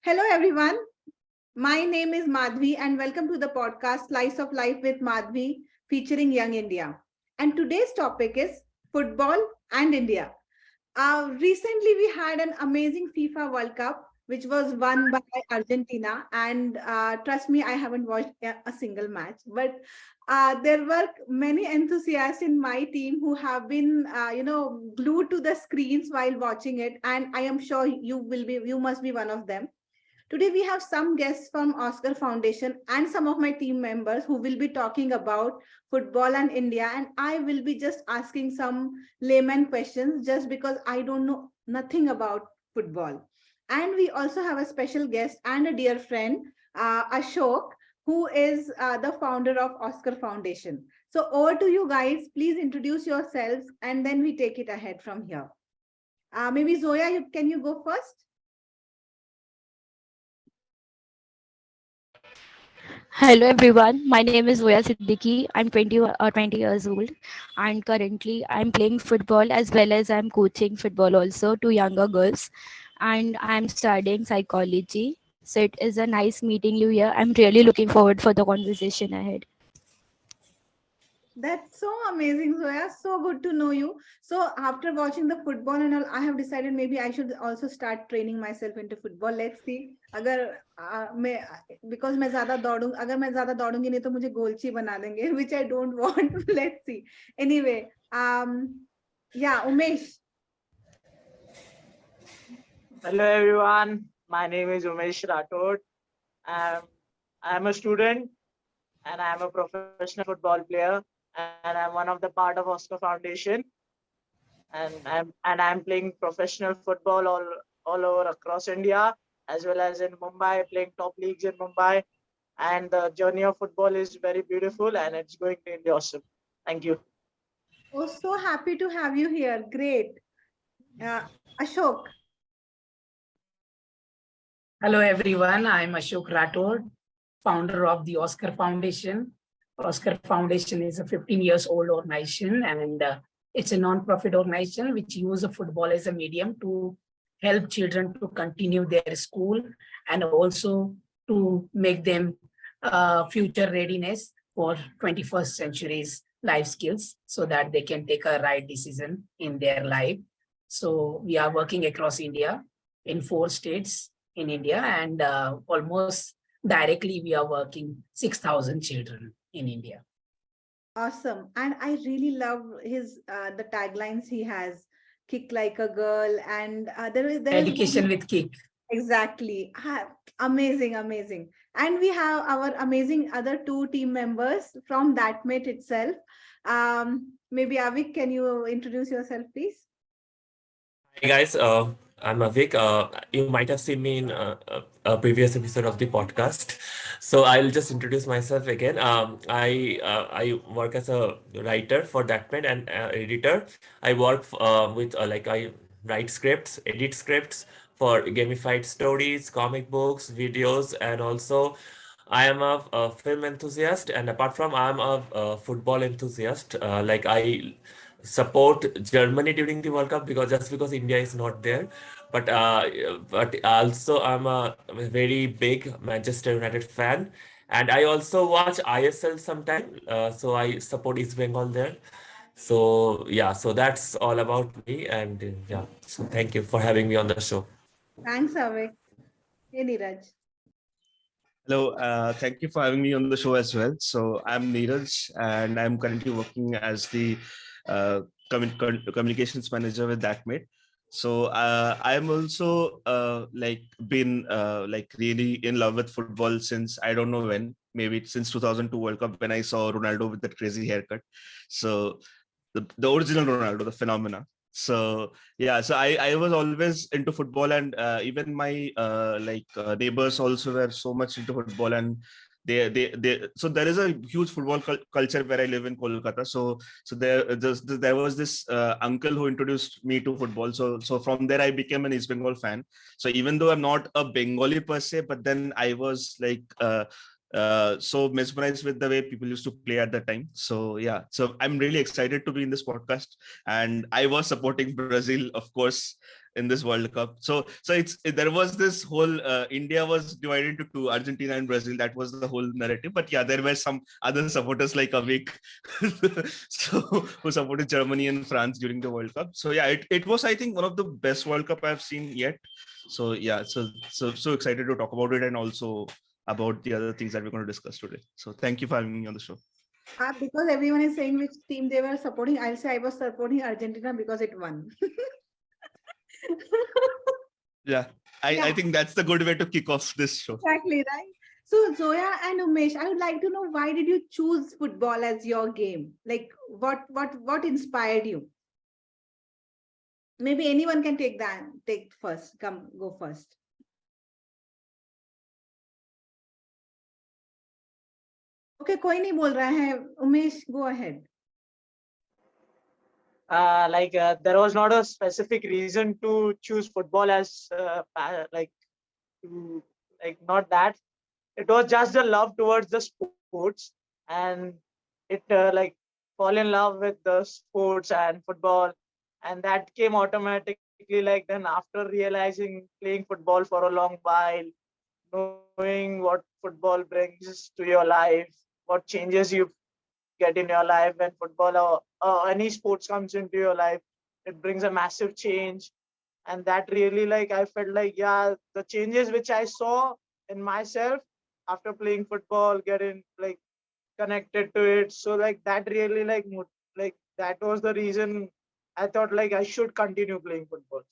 Hello, everyone. My name is Madhavi, and welcome to the podcast Slice of Life with Madhavi featuring Young India. And today's topic is football and India. Recently, we had an amazing FIFA World Cup, which was won by Argentina. And trust me, I haven't watched a single match. But there were many enthusiasts in my team who have been, glued to the screens while watching it. And I am sure you must be one of them. Today, we have some guests from Oscar Foundation and some of my team members who will be talking about football and India. And I will be just asking some layman questions just because I don't know nothing about football. And we also have a special guest and a dear friend, Ashok, who is the founder of Oscar Foundation. So over to you guys. Please introduce yourselves and then we take it ahead from here. Maybe Zoya, can you go first? Hello everyone, my name is Zoya Siddiqui. I'm 20 years old and currently I'm playing football as well as I'm coaching football also to younger girls and I'm studying psychology. So it is a nice meeting you here. I'm really looking forward for the conversation ahead. That's so amazing, Zoya. So good to know you. So after watching the football and all, I have decided maybe I should also start training myself into football. Let's see. अगर मैं because मैं ज़्यादा दौड़ूं अगर मैं ज़्यादा दौड़ूंगी नहीं तो मुझे गोलची बना देंगे which I don't want. Let's see. Anyway, yeah, Umesh. Hello everyone, my name is Umesh Rathod. I'm, I'm a student and I'm a professional football player and I'm one of the part of Oscar Foundation and I'm playing professional football all over across India as well as in Mumbai, playing top leagues in Mumbai. And the journey of football is very beautiful and it's going to be awesome. Thank you. Oh, so happy to have you here. Great. Ashok. Hello everyone, I'm Ashok Rathod, founder of the Oscar Foundation. Oscar Foundation is a 15 years old organization and it's a non-profit organization which uses football as a medium to help children to continue their school and also to make them future readiness for 21st century's life skills so that they can take a right decision in their life. So we are working across India in 4 states in India and almost directly we are working 6,000 children in India. Awesome. And I really love his the taglines he has. Kick like a girl and there is Education with kick. exactly. Amazing, amazing. And we have our amazing other 2 team members from ThatMate itself. Maybe Avik, can you introduce yourself, please? Hi guys, I'm Avik. You might have seen me in a previous episode of the podcast, so I'll just introduce myself again. I work as a writer for ThatMate and editor. I work with like I write scripts, edit scripts for gamified stories, comic books, videos, and also I am a film enthusiast. And apart from I'm a football enthusiast. Like I support Germany during the World Cup because just because India is not there. But also I'm a very big Manchester United fan, and I also watch ISL sometime. So I support East Bengal there. So yeah, so that's all about me, and yeah. So thank you for having me on the show. Thanks, Avik. Hey, Neeraj. Hello, thank you for having me on the show as well. So I'm Neeraj, and I'm currently working as the uh, communications manager with ThatMate. So I'm also like been like really in love with football since I don't know when, maybe since 2002 World Cup when I saw Ronaldo with that crazy haircut. So the original Ronaldo, the phenomena. So yeah, so I was always into football, and even my neighbors also were so much into football, and they so there is a huge football culture where I live in Kolkata. So there was this uncle who introduced me to football. So from there I became an East Bengal fan. So even though I'm not a Bengali per se, but then I was like so mesmerized with the way people used to play at that time. So yeah, so I'm really excited to be in this podcast, and I was supporting Brazil, of course, in this World Cup. So there was this whole India was divided into two, Argentina and Brazil. That was the whole narrative. But yeah, there were some other supporters like Avik, so who supported Germany and France during the World Cup. So yeah, it was, I think, one of the best World Cup I've seen yet. So yeah, so excited to talk about it, and also about the other things that we're going to discuss today. So thank you for having me on the show. Because everyone is saying which team they were supporting, I'll say I was supporting Argentina because it won. Yeah, I think that's the good way to kick off this show. Exactly, right? So Zoya and Umesh, I would like to know, why did you choose football as your game? Like what inspired you? Maybe anyone can take first. Go first. Okay, कोई नहीं बोल रहा है. Umesh, go ahead. There was not a specific reason to choose football as not that. It was just the love towards the sports, and it fall in love with the sports and football, and that came automatically. Like then after realizing playing football for a long while, knowing what football brings to your life, what changes you get in your life when football or any sports comes into your life, it brings a massive change. And that really, I felt like, yeah, the changes which I saw in myself after playing football, getting connected to it. So that really that was the reason I thought I should continue playing football.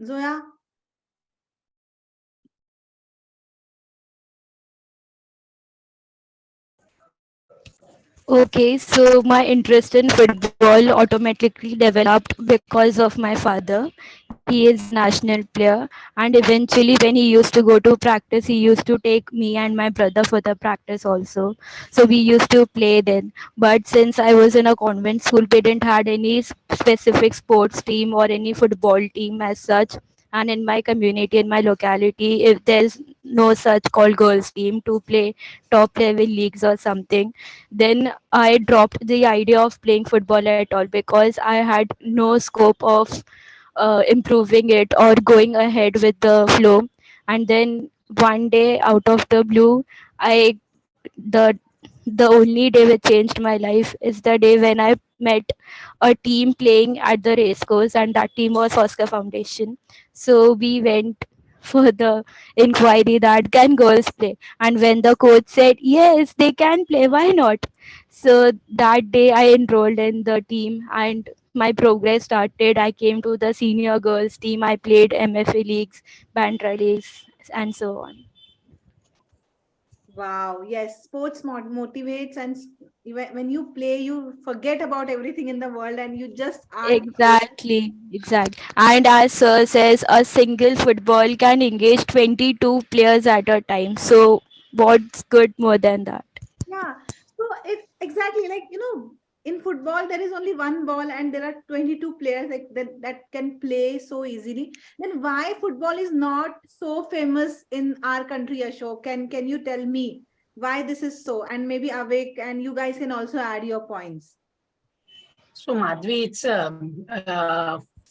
Zoya? Okay, so my interest in football automatically developed because of my father. He is a national player, and eventually, when he used to go to practice, he used to take me and my brother for the practice also. So we used to play then. But since I was in a convent school, we didn't had any specific sports team or any football team as such. And in my community, in my locality, if there's no such called girls team to play top level leagues or something, then I dropped the idea of playing football at all because I had no scope of improving it or going ahead with the flow. And then one day, out of the blue, I the the only day which changed my life is the day when I met a team playing at the race course, and that team was Oscar Foundation. So we went for the inquiry that can girls play, and when the coach said yes they can play, why not? So that day I enrolled in the team, and my progress started. I came to the senior girls team, I played MFA leagues, Bandra leagues, and so on. Wow, yes, sports motivates, and when you play, you forget about everything in the world and you just are. Exactly, exact. And as sir says, a single football can engage 22 players at a time. So what's good more than that? Yeah. So it's exactly like, in football, there is only one ball and there are 22 players that can play so easily. Then why football is not so famous in our country, Ashok? Can you tell me why this is so? And maybe Avik and you guys can also add your points. So Madhvi, it's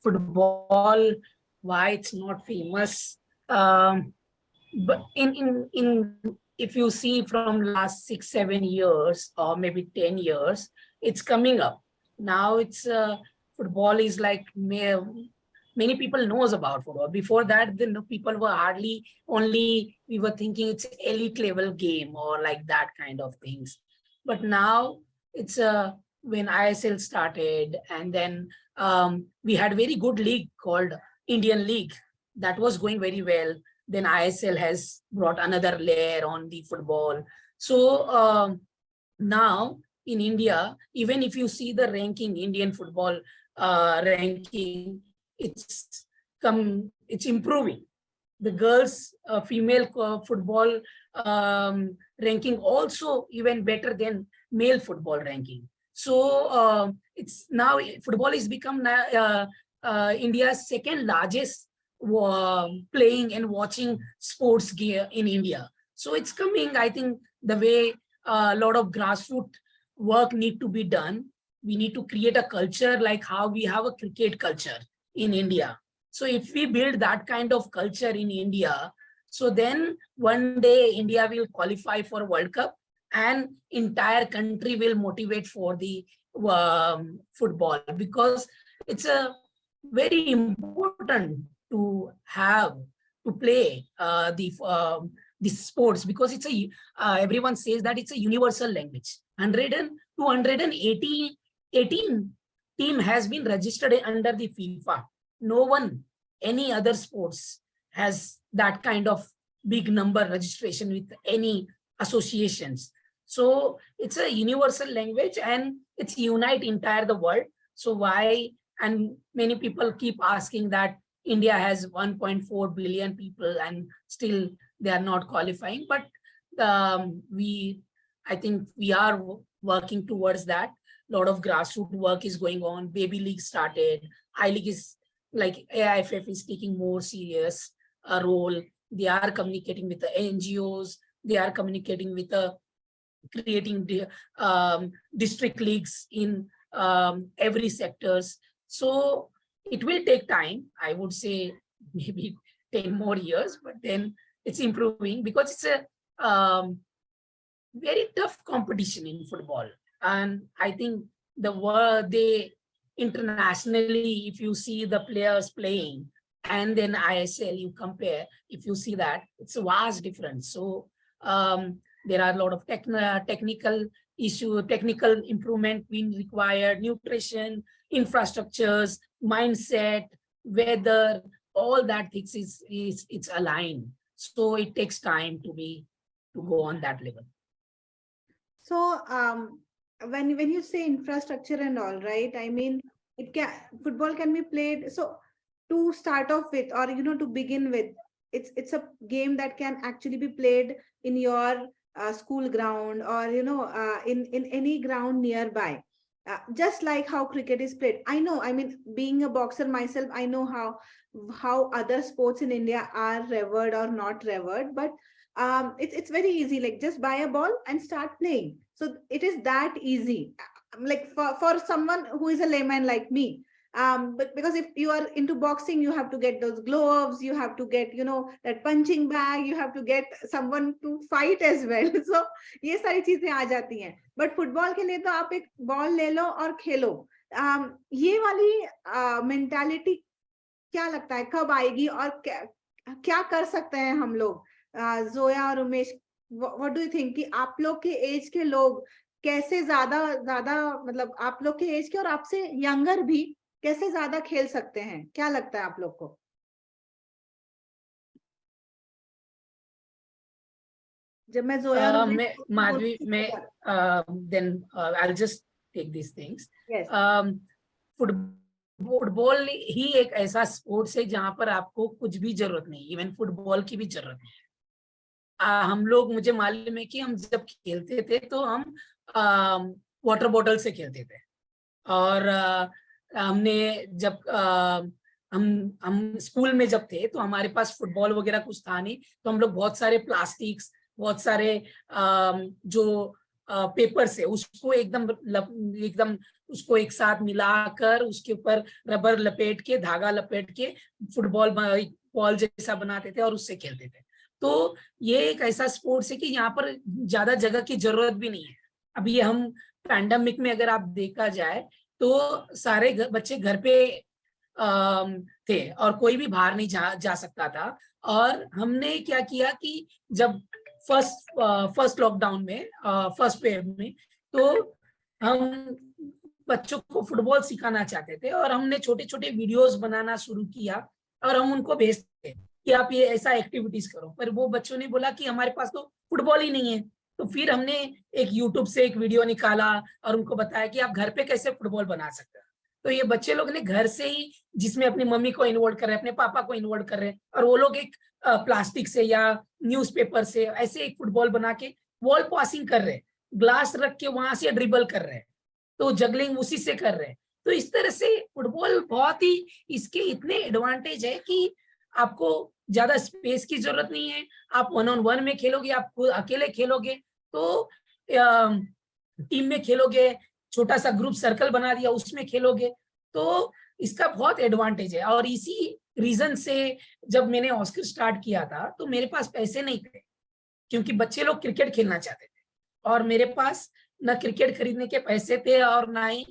football. Why it's not famous? But in if you see from last 6 7 years or maybe 10 years, it's coming up. Now it's football is many people knows about football. Before that, the people were hardly only we were thinking it's elite level game or like that kind of things. But now it's when ISL started, and then we had a very good league called Indian League that was going very well. Then ISL has brought another layer on the football. So now in India, even if you see the ranking, Indian football ranking, it's improving. The girls female football ranking also even better than male football ranking. So it's now football has become India's second largest playing and watching sports gear in India. So it's coming. I think the way a lot of grassroots work need to be done. we need to create a culture like how we have a cricket culture in India. So if we build that kind of culture in India, so then one day India will qualify for World Cup and entire country will motivate for the football, because it's a very important to have to play the sports, because it's a everyone says that it's a universal language. 218 team has been registered under the FIFA. No one, any other sports has that kind of big number registration with any associations. So it's a universal language and it's unite entire the world. So why, and many people keep asking that India has 1.4 billion people and still they are not qualifying, but I think we are working towards that. A lot of grassroots work is going on. Baby league started. I League is like AIFF is taking more serious role. They are communicating with the NGOs. They are communicating with the creating the district leagues in every sectors. So it will take time. I would say maybe 10 more years, but then it's improving because it's a very tough competition in football. And I think they internationally, if you see the players playing and then ISL, you compare, if you see that, it's a vast difference. So there are a lot of technical issue, technical improvement being required, nutrition, infrastructures, mindset, weather, all that things it's aligned. So it takes time to go on that level. So when you say infrastructure and all, right, I mean, football can be played. So to start off with, or to begin with, it's a game that can actually be played in your school ground, or in any ground nearby, just like how cricket is played. I know, I mean, being a boxer myself, I know how other sports in India are revered or not revered, but it's very easy, like just buy a ball and start playing. So it is that easy, like for someone who is a layman like me. But because if you are into boxing, you have to get those gloves, you have to get that punching bag, you have to get someone to fight as well. So ये सारी चीजें आ जाती हैं. But football के लिए तो आप एक बॉल ले लो और खेलो. ये वाली मेंटालिटी क्या लगता है कब आएगी, और क्या कर सकते हैं हम लोग? जोया और Umesh, what do you think कि आप लोग के एज के लोग कैसे ज्यादा मतलब आप लोग के एज के और आपसे यंगर भी कैसे ज्यादा खेल सकते हैं? क्या लगता है आप लोग को? जब मैं जोया माधवी में then I'll just take these things. Yes. Football ही एक ऐसा स्पोर्ट्स है जहां पर आपको कुछ भी जरूरत नहीं, इवन फुटबॉल की भी जरूरत नहीं है. हम लोग, मुझे मालूम है कि हम जब खेलते थे तो हम वाटर बॉटल से खेलते थे, और हमने जब हम स्कूल में जब थे तो हमारे पास फुटबॉल वगैरह कुछ था नहीं, तो हम लोग बहुत सारे प्लास्टिक्स, बहुत सारे जो पेपर से उसको एकदम उसको एक साथ मिलाकर उसके ऊपर रबर लपेट के, धागा लपेट के फुटबॉल बॉल जैसा बनाते थे और उससे खेलते थे. तो ये एक ऐसा स्पोर्ट्स है कि यहाँ पर ज्यादा जगह की जरूरत भी नहीं है. अभी हम पैंडेमिक में अगर आप देखा जाए तो सारे बच्चे घर पे थे और कोई भी बाहर नहीं जा सकता था. और हमने क्या किया कि जब फर्स्ट लॉकडाउन में, फर्स्ट वेव में, तो हम बच्चों को फुटबॉल सिखाना चाहते थे और हमने छोटे छोटे वीडियोस बनाना शुरू किया और हम उनको भेजते कि आप ये ऐसा एक्टिविटीज करो. पर वो बच्चों ने बोला कि हमारे पास तो फुटबॉल ही नहीं है. तो फिर हमने एक यूट्यूब से एक वीडियो निकाला और उनको बताया कि आप घर पे कैसे फुटबॉल बना सकते हैं. तो ये बच्चे लोग ने घर से ही, जिसमें अपनी मम्मी को इन्वॉल्व कर रहे हैं, अपने पापा को इन्वॉल्व कर रहे हैं, और वो लोग एक प्लास्टिक से या न्यूज़पेपर से ऐसे एक फुटबॉल बना के वॉल पासिंग कर रहे हैं, ग्लास रख के वहां से ड्रिबल कर रहे हैं, तो जगलिंग उसी से कर रहे हैं. तो इस तरह से फुटबॉल बहुत ही, इसके इतने एडवांटेज है कि आपको ज्यादा स्पेस की जरूरत नहीं है. आप 1-on-1 में खेलोगे, आप अकेले खेलोगे, तो टीम में खेलोगे, छोटा सा ग्रुप सर्कल बना दिया, उसमें खेलोगे, तो इसका बहुत एडवांटेज है। और इसी रीजन से जब मैंने ऑस्कर स्टार्ट किया था तो मेरे पास पैसे नहीं थे, क्योंकि बच्चे लोग क्रिकेट खेलना चाहते थे और मेरे पास ना क्रिकेट खरीदने के पैसे थे और ना ही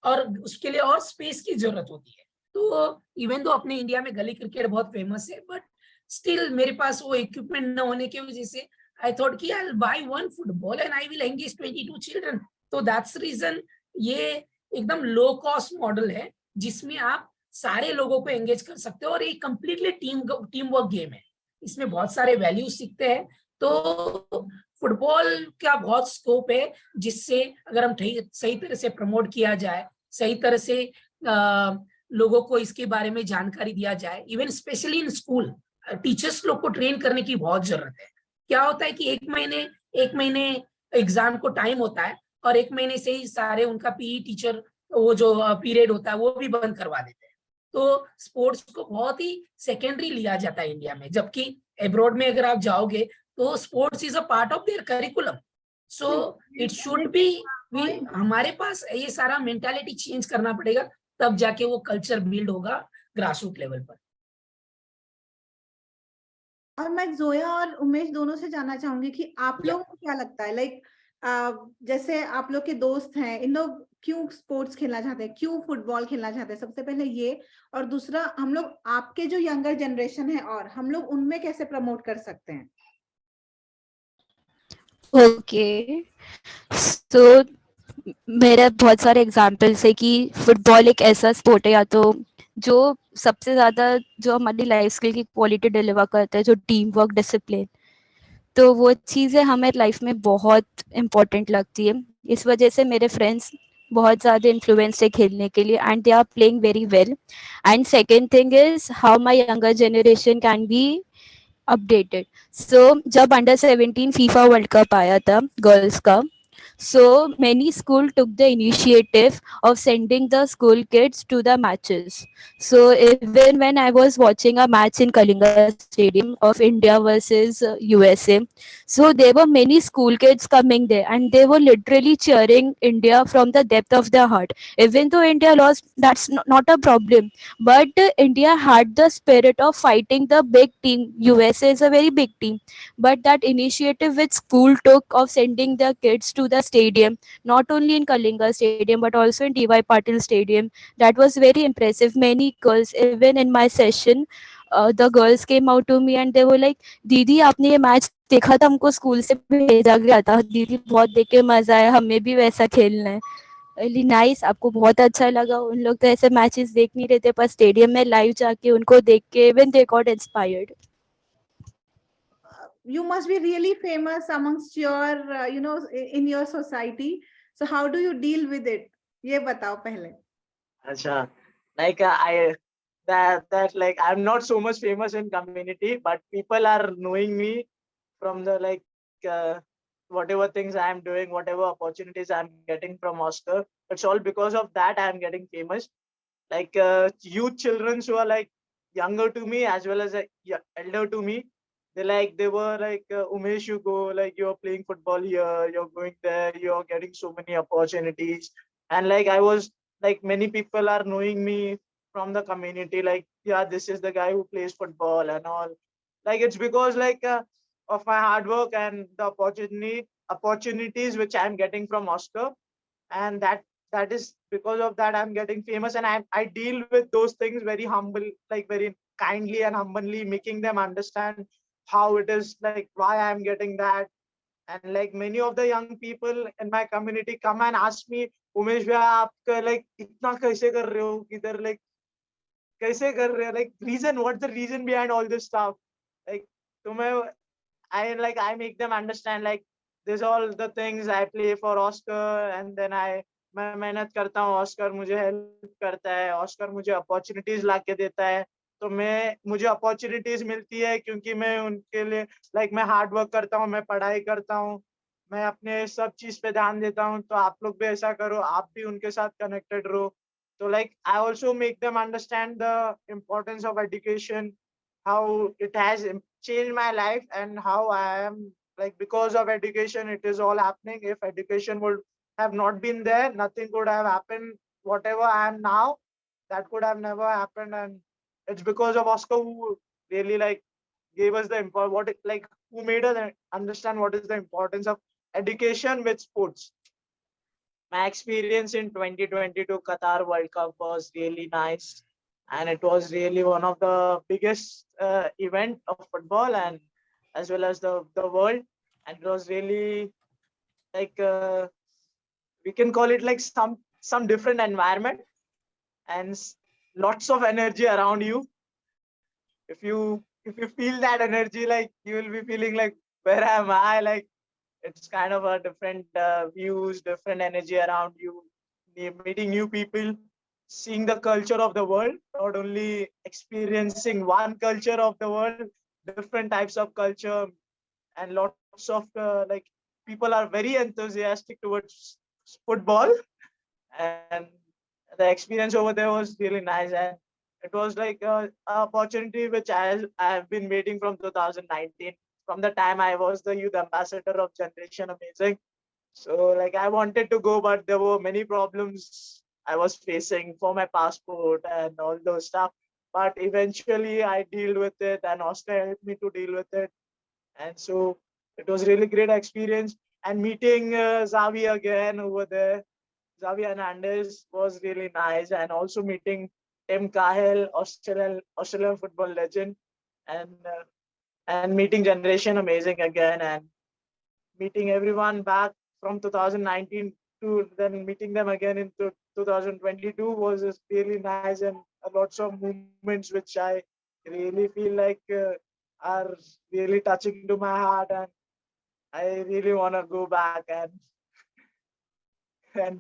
और उसके लिए और स्पेस की जरूरत होती है। तो इवन तो अपने इंडिया में गली क्रिकेट बहुत फेमस है, बट स्टिल मेरे पास वो इक्विपमेंट न होने की वजह से आई थॉट कि I buy one football and I will engage 22 children. तो दैट्स रीजन ये एकदम लो कॉस्ट मॉडल है जिसमें आप सारे लोगों को एंगेज कर सकते हो और एक कंप्लीटली टीम वर्क गेम है। इसमें बहुत सारे वैल्यूज सीखते हैं। तो फुटबॉल का बहुत स्कोप है, जिससे अगर हम सही तरह से प्रमोट किया जाए, सही तरह से लोगों को इसके बारे में जानकारी दिया जाए, even specially in school teachers लोग को ट्रेन करने की बहुत जरूरत है। क्या होता है कि एक महीने एग्जाम को टाइम होता है और एक महीने से ही सारे उनका पीई टीचर वो जो पीरियड होता है वो भी बंद करवा देते हैं। तो स्पोर्ट्स को बहुत ही सेकेंडरी लिया जाता है इंडिया में, जबकि अब्रॉड में अगर आप जाओगे तो sports is a part of their curriculum. So it should be, हमारे पास ये सारा मेंटालिटी चेंज करना पड़ेगा, तब जाके वो कल्चर बिल्ड होगा ग्रासरूट लेवल पर। और मैं जोया और उमेश दोनों से जानना चाहूंगी कि आप लोगों को क्या लगता है, लाइक जैसे आप लोग के दोस्त हैं, इन लोग क्यों स्पोर्ट्स खेलना चाहते हैं, क्यों फुटबॉल खेलना चाहते हैं, सबसे पहले ये। और दूसरा, हम लोग आपके जो यंगर जनरेशन है और हम लोग उनमें कैसे प्रमोट कर सकते हैं? ओके, तो मेरे बहुत सारे एग्जाम्पल्स है कि फुटबॉल एक ऐसा स्पोर्ट है या तो जो सबसे ज़्यादा जो हमारी लाइफ स्किल की क्वालिटी डिलीवर करता है, जो टीम वर्क, डिसिप्लिन, तो वो चीज़ें हमें लाइफ में बहुत इम्पोर्टेंट लगती है। इस वजह से मेरे फ्रेंड्स बहुत ज़्यादा इन्फ्लुएंस है खेलने के लिए and they are playing very well. And second thing is how my younger generation can be updated. So जब अंडर 17 फीफा वर्ल्ड कप आया था गर्ल्स का, so many school took the initiative of sending the school kids to the matches. So even when I was watching a match in Kalinga Stadium of India versus USA, so there were many school kids coming there and they were literally cheering India from the depth of their heart. Even though India lost, that's not a problem. But India had the spirit of fighting the big team. USA is a very big team, but that initiative which school took of sending their kids to the stadium, not only in Kalinga Stadium but also in DY Patil Stadium, that was very impressive. Many girls, even in my session, the girls came out to me and they were like, दीदी आपने ये match देखा था, हमको school से भेजा गया था, दीदी बहुत देख के मजा आया, हमें भी वैसा खेलना है। really नाइस, आपको बहुत अच्छा लगा। उन लोग तो ऐसे मैचेस देख नहीं रहे थे, पर स्टेडियम में लाइव जाके उनको देख के even they got inspired. You must be really famous amongst your in your society, so how do you deal with it? ये बताओ पहले। अच्छा, like I that like I'm not so much famous in community, but people are knowing me from the whatever things I am doing, whatever opportunities I'm getting from Oscar. It's all because of that I am getting famous. Like youth children who are like younger to me as well as elder to me, they were like, Umesh, you go, like you're playing football here, you're going there, you're getting so many opportunities. And like I was like, many people are knowing me from the community, like, yeah, this is the guy who plays football and all. Like it's because like of my hard work and the opportunities which I'm getting from Oscar. And that is because of that I'm getting famous. And I deal with those things very humble, like very kindly and humbly, making them understand how it is, like why I'm getting that. And like many of the young people in my community come and ask me, Umesh bhai, aap like itna kaise kar rahe ho, kidhar like kaise kar rahe ho, like reason, what's the reason behind all this stuff? Like to me, I make them understand, like this all the things I play for Oscar, and then मैं मेहनत करता हूँ, Oscar मुझे help करता है, Oscar मुझे opportunities ला के देता है। तो मुझे अपॉर्चुनिटीज मिलती है क्योंकि मैं उनके लिए मैं हार्ड वर्क करता हूँ, मैं पढ़ाई करता हूँ, मैं अपने सब चीज पे ध्यान देता हूँ। तो आप लोग भी ऐसा करो, आप भी उनके साथ कनेक्टेड रहो। तो like I also make them understand the importance of education, how it has changed my life, and how I am like because of education, it is all happening. If education would have not been there, nothing could have happened. Whatever I am now, that could have never happened, and it's because of Oscar who really like gave us the who made us understand what is the importance of education with sports. My experience in 2022 Qatar World Cup was really nice, and it was really one of the biggest event of football and as well as the world. And it was really like we can call it like some different environment and lots of energy around you. If you feel that energy, like you will be feeling like, where am I? Like it's kind of a different views, different energy around you, meeting new people, seeing the culture of the world, not only experiencing one culture of the world, different types of culture, and lots of like people are very enthusiastic towards football, and the experience over there was really nice. And it was like a opportunity which I have been waiting from 2019, from the time I was the youth ambassador of Generation Amazing. So like I wanted to go, but there were many problems I was facing for my passport and all those stuff. But eventually I dealt with it, and Oscar helped me to deal with it. And so it was really great experience. And meeting Xavi again over there, Xavi Hernandez was really nice. And also meeting Tim Cahill, Australian football legend, and meeting Generation Amazing again, and meeting everyone back from 2019 to then meeting them again in 2022 was just really nice, and lots of moments which I really feel like are really touching to my heart, and I really want to go back and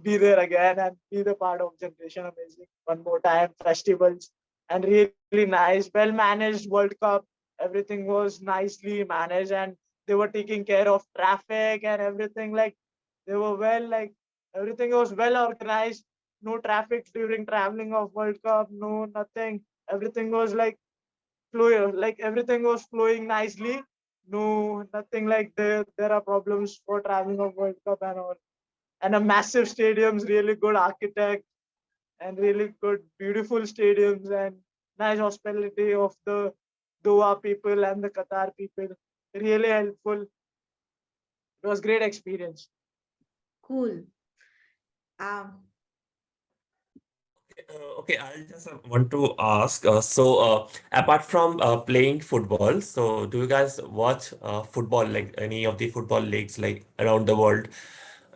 be there again and be the part of Generation Amazing one more time. Festivals and really nice, well managed World Cup. Everything was nicely managed, and they were taking care of traffic and everything. Like they were like everything was well organized. No traffic during traveling of World Cup. No nothing. Everything was like flowing. Like everything was flowing nicely. No, nothing like there are problems for traveling of World Cup and all. And a massive stadiums, really good architect, and really good, beautiful stadiums, and nice hospitality of the Doha people and the Qatar people. Really helpful. It was great experience. Cool. Um, Okay, I just want to ask. Apart from playing football, so do you guys watch football, like any of the football leagues, like around the world?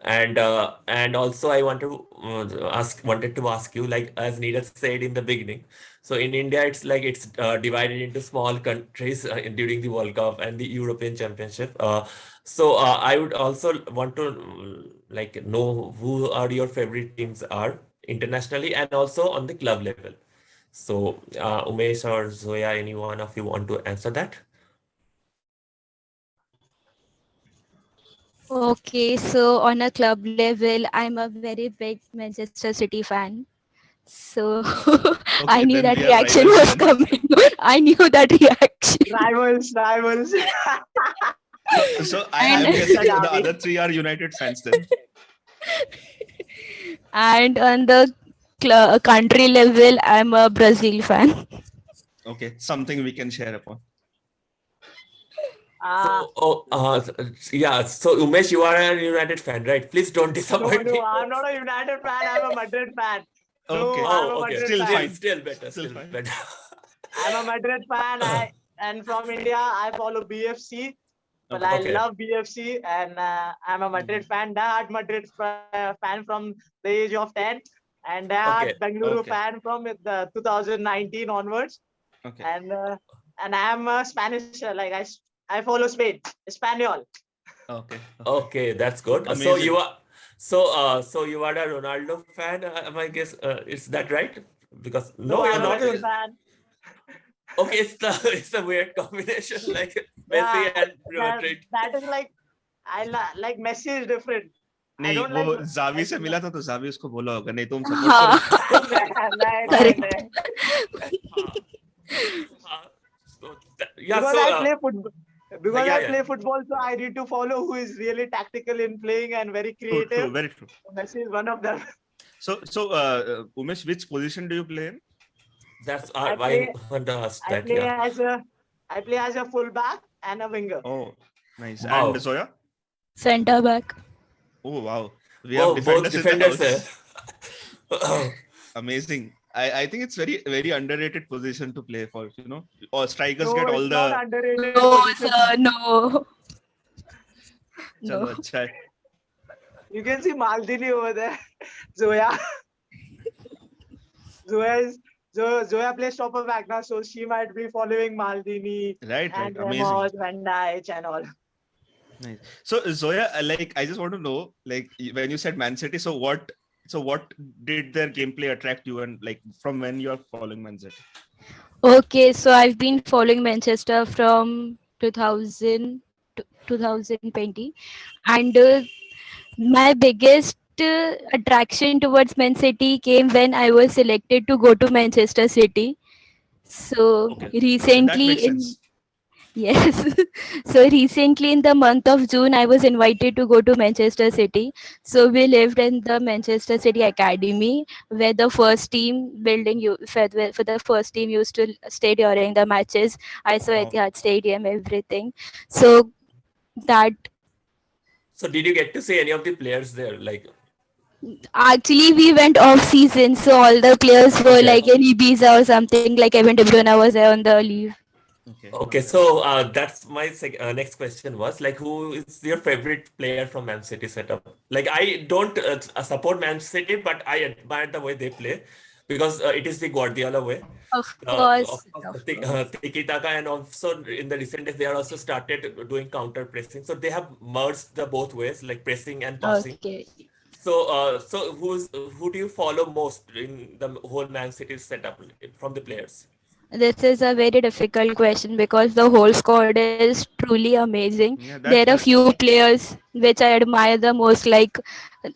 And also I wanted to ask you, like as Neeraj said in the beginning, so in India it's like it's divided into small countries during the World Cup and the European Championship. I would also want to like know who are your favorite teams are internationally and also on the club level. So Umesh or Zoya, any one of you want to answer that? Okay, so on a club level, I'm a very big Manchester City fan. So I Okay, knew then that we are reaction rivals was then. coming. I knew that reaction. Rivals. So And I'm guessing the Madhavi. other three are United fans then. and on the country level, I'm a Brazil fan. Okay, something we can share upon. Ah, Yeah. So Umesh, you are a United fan, right? Please don't disappoint no, me. I'm not a United fan. I'm a Madrid fan. No, Okay, I'm Oh, a okay. Madrid still fan. fine. Still better. Still Still fine. better. I'm a Madrid fan. And from India, I follow BFC. Well, I Okay. Okay. love BFC, and I'm a Madrid fan, diehard Madrid fan from the age of 10, and diehard Okay. Bengaluru Okay. fan from the 2019 onwards. Okay. And I'm a Spanish, I follow Spain, Espanol. Okay. Okay. That's good. Amazing. So you are a Ronaldo fan, I guess. Is that right? Because No, no, you're I'm a not. Messi fan. Okay, it's a weird combination, like Messi Yeah, and Real that, Madrid. that is like like Messi is different. I नहीं don't वो like Xavi से Messi. मिला था तो Xavi उसको बोला होगा नहीं तो हम सपोर्ट हाँ, करो. No. Uh, uh, so yeah. Because So I play football. Because Yeah, I yeah. play football, so I need to follow who is really tactical in playing and very True, true, creative. very true. Messi is one of them. So, Umesh, which position do you play in? That's I I play want to ask I that. play Yeah. as a I play as a fullback and a winger. Oh, nice. And Wow. Zoya? Center back. Oh, wow. We have Oh, both defenders in the defenders. house. Amazing. I think it's very, very underrated position to play for, All strikers No, get it's all not the. underrated No, position. sir, no. Chalo, No. acha hai. You can see Maldini over there. Zoya. Zoya plays stopper back now, so she might be following Maldini Right, right. and Amazing. Ramos, Van Dijk and all. Nice. So Zoya, I just want to know, when you said Man City, so what did their gameplay attract you, and from when you are following Man City? Okay, so I've been following Manchester from 2000 to 2020, and my biggest attraction towards Man City came when I was selected to go to Manchester City. So Okay, that recently makes in sense. yes, so recently in the month of June, I was invited to go to Manchester City. So we lived in the Manchester City Academy, where the first team building you for the first team used to stay during the matches. I saw Wow. Etihad Stadium, everything. So that So did you get to see any of the players there? Like, actually we went off season, so all the players were okay. like in Ibiza or something. Like Kevin De Bruyne was there on the leave. Okay. Okay, so that's my next question was like, who is your favorite player from Man City setup? Like, I don't support Man City, but I admire the way they play because it is the Guardiola way. Of Of course, course, of the course. tiki-taka, and also in the recent days they are also started doing counter pressing. So they have merged the both ways, like pressing and passing. Okay. So who do you follow most in the whole Man City setup from the players? This is a very difficult question because the whole squad is truly amazing. Yeah, There are that's few players which I admire the most, like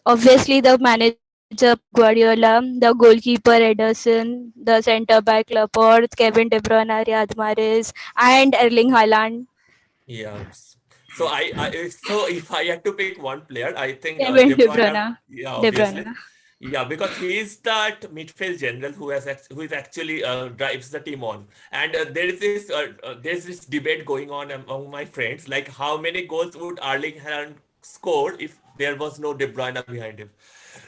obviously the manager Pep Guardiola, the goalkeeper Ederson, the centre back Laporte, Kevin De Bruyne, Riyad Mahrez, and Erling Haaland. Yeah. So if I had to pick one player, I think Kevin De De Bruyne. Bruyne. Yeah, De obviously. Bruyne. Yeah, because he is that midfield general who is actually drives the team on, and there's this debate going on among my friends, like how many goals would Erling Haaland score if there was no De Bruyne behind him?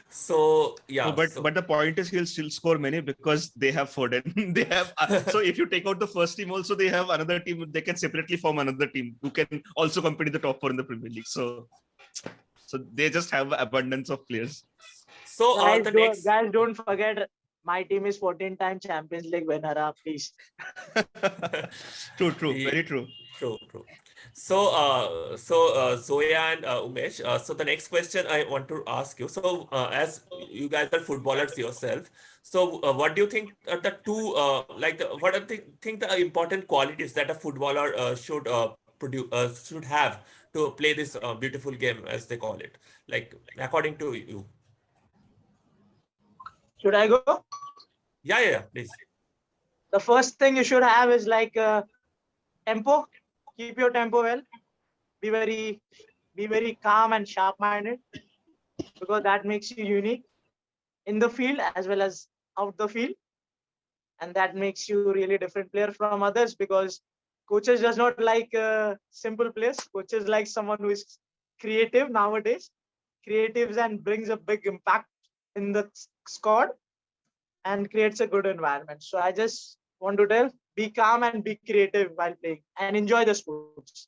So no, yeah, but the point is he'll still score many because they have Foden. They have so if you take out the first team, also they have another team. They can separately form another team who can also compete in the top four in the Premier League. So they just have abundance of players. so the next. Don't forget my team is 14-time Champions League winner. Please. True, very true. True. Zoya and Umesh. So the next question I want to ask you. So as you guys are footballers yourself, so what do you think are the two what do you think the important qualities that a footballer should have to play this beautiful game, as they call it, like according to you? Should I go? Yeah, please. The first thing you should have is tempo. Keep your tempo well. Be very calm and sharp-minded because that makes you unique in the field as well as out the field, and that makes you really different player from others because coaches does not like simple players. Coaches like someone who is creative nowadays, creatives and brings a big impact in the squad and creates a good environment. So I just want to tell, be calm and be creative while playing and enjoy the sports.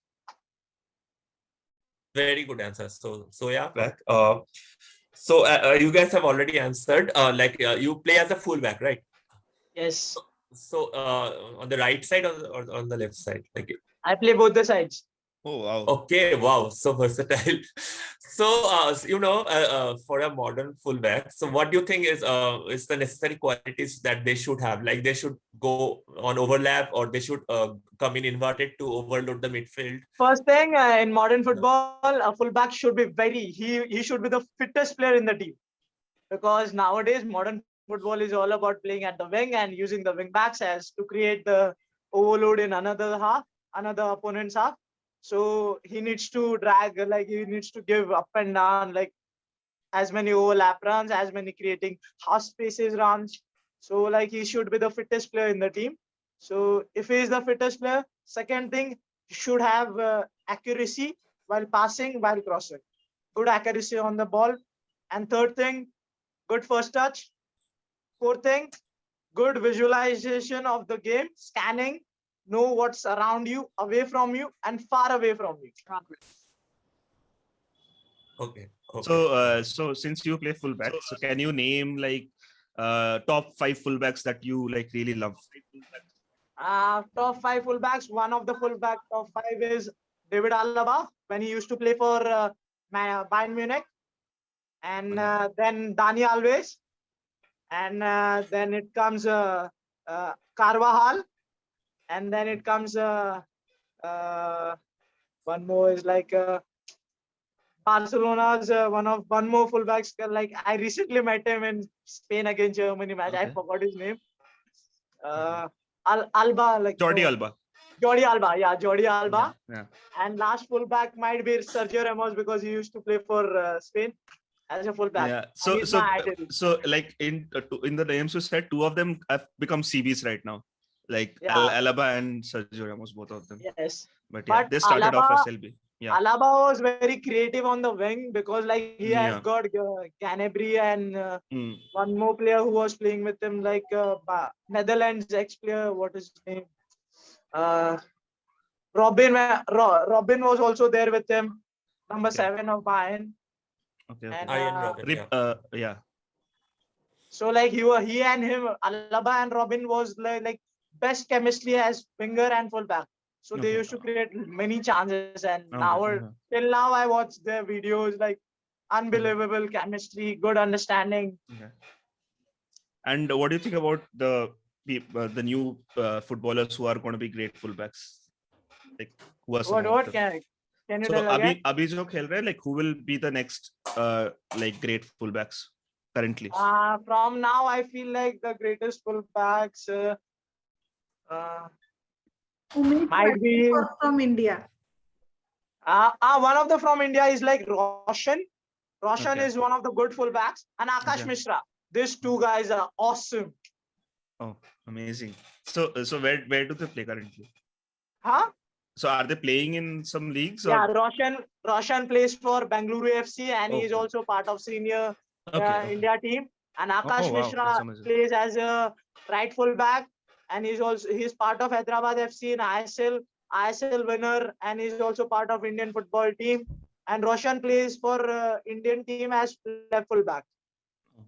Very good answer. So yeah, back. You guys have already answered. You play as a fullback, right? Yes, So on the right side or on the left side? Like, I play both the sides. Oh wow. okay, wow, so versatile. So for a modern fullback, so what do you think is the necessary qualities that they should have? Like they should go on overlap, or they should come in inverted to overload the midfield? First thing in modern football, a fullback should be he should be the fittest player in the team because nowadays modern football is all about playing at the wing and using the wing backs as to create the overload in another opponent's half. So he needs to drag, like he needs to give up and down, like as many overlap runs, as many creating half spaces runs. So like he should be the fittest player in the team. So if he is the fittest player, second thing, he should have accuracy while passing, while crossing. Good accuracy on the ball. And third thing, good first touch. Fourth thing, good visualization of the game, scanning, know what's around you, away from you, and far away from you. Okay. So, Okay. so since you play fullback, so can you name like top 5 fullbacks that you like really love? Top five fullbacks. One of the fullback top five is David Alaba when he used to play for Bayern Munich, and then Dani Alves, and then it comes Carvajal, and then it comes uh, one more is like Barcelona's one more fullbacks. Like I recently met him in Spain against Germany match. I Okay. forgot his name. Alba, like Jordi no, Alba. Jordi Alba. Yeah, Jordi Alba. Yeah. And last fullback might be Sergio Ramos because he used to play for Spain as a fullback. Yeah. And So he's so my idol. so like in the names you said, two of them have become CBs right now, like Yeah. Alaba and Sergio Ramos, both of them. Yes. But yeah, But they started off Alaba, as LB. Yeah. Alaba was very creative on the wing because like he has Yeah. got Canabry and Mm. one more player who was playing with him, like Netherlands ex-player. What is his name? Uh, Robin was also there with him, number Okay. 7 of Bayern. Okay. And Iron Robin. Rip, Yeah. yeah. so like he and him, Alaba and Robin was like best chemistry as winger and fullback. So they Okay. used to create many chances, and now Okay. till now I watch their videos, like unbelievable chemistry, good understanding. Okay. And what do you think about the new footballers who are going to be great fullbacks? Like who are some of What them? can you So tell again? Abhi jo khel rahe, like who will be the next like great fullbacks currently? From now I feel like the greatest fullbacks uh, Umesh might be Zoya from India. one of the from India is like Roshan. Roshan Okay. is one of the good fullbacks, and Akash Okay. Mishra. These two guys are awesome. Oh, amazing. So where do they play currently? Huh? So are they playing in some leagues or? Yeah, Roshan plays for Bengaluru FC, and he is Okay. also part of senior Okay. India team. And Oh Akash wow, that's Mishra amazing. plays as a right fullback, and he's part of Hyderabad FC in ISL winner, and he's also part of Indian football team. And Roshan plays for Indian team as left fullback. Oh.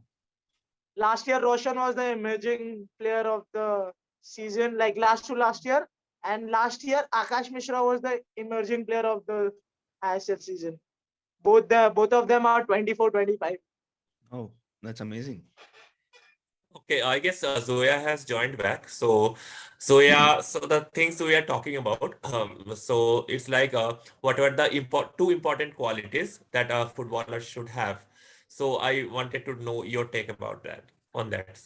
Last year, Roshan was the emerging player of the season, like last to last year. And last year, Akash Mishra was the emerging player of the ISL season. Both of them are 24, 25. Oh, that's amazing. Okay, I guess Zoya has joined back. So, Zoya, so the things we are talking about, so it's like what are the two important qualities that a footballer should have? So, I wanted to know your take about that, on that.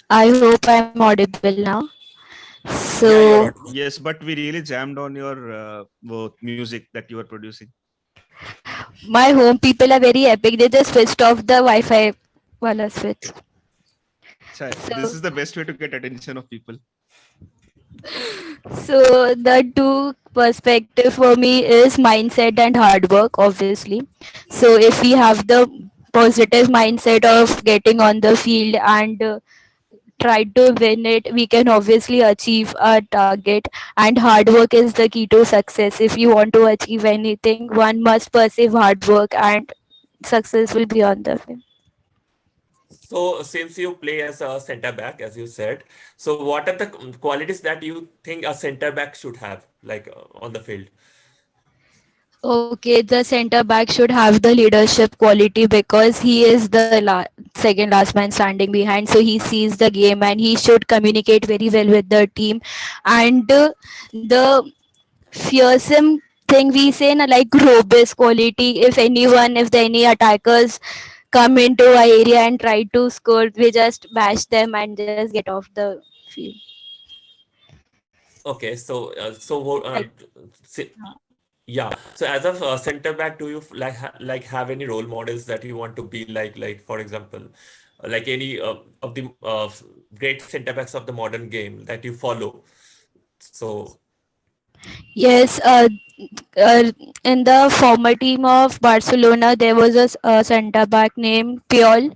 I hope I'm audible now. Yeah, you're So, audible. Yes, but we really jammed on your music that you were producing. my home people are very epic. They just switched off the Wi-Fi wala switch. This So, is the best way to get attention of people. so the two perspective for me is mindset and hard work, obviously. So if we have the positive mindset of getting on the field and try to win it, we can obviously achieve our target. And hard work is the key to success. If you want to achieve anything, one must perceive hard work, and success will be on the way. So, since you play as a center back, as you said, so what are the qualities that you think a center back should have, like on the field? Okay, the center back should have the leadership quality because he is the second last man standing behind. So he sees the game and he should communicate very well with the team. And the fearsome thing we say, na, like robust quality. If any attackers come into our area and try to score, we just bash them and just get off the field. Okay, Like, si- uh, yeah. So as a center back, do you like have any role models that you want to be like for example, like any of the great center backs of the modern game that you follow? So yes, in the former team of Barcelona, there was a centre back named Puyol.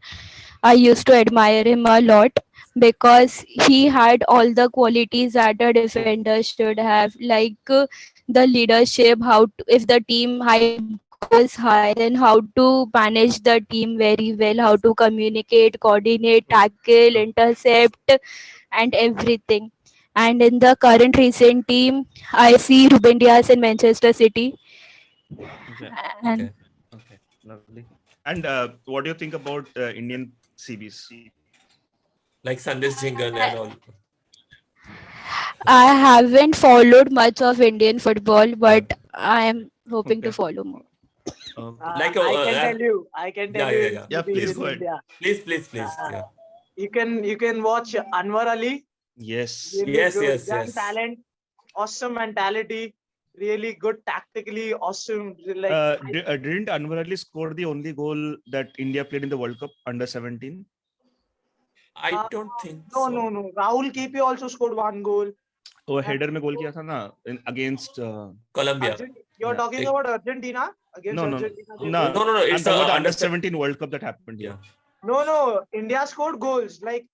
I used to admire him a lot because he had all the qualities that a defender should have, like the leadership, how to, if the team high goal is high, then how to manage the team very well, how to communicate, coordinate, tackle, intercept, and everything. And in the current recent team, I see Ruben Dias in Manchester City, Okay. and Okay. Lovely. And what do you think about Indian CBs? like Sandesh Jhingan and all. I haven't followed much of Indian football, Uh, but I am hoping to Okay. follow more. Okay. like I can tell yeah, you yeah, in yeah. Yeah. CBs Please in go ahead. India. Please. Uh, Yeah. you can watch Anwar Ali. Yes. Really Yes, good, yes, young yes. talent, awesome mentality, really good tactically, awesome. Like Didn't Anwar Ali score the only goal that India played in the World Cup under 17? I uh, don't think no, no, so. no. Rahul KP also scored one goal. वो And header में गोल किया था ना against Colombia. You're yeah. talking about Argentina against No, Argentina. They no, played. No, I'm it's talking about the under under 17 World Cup that happened here. yeah. No. India scored goals. Like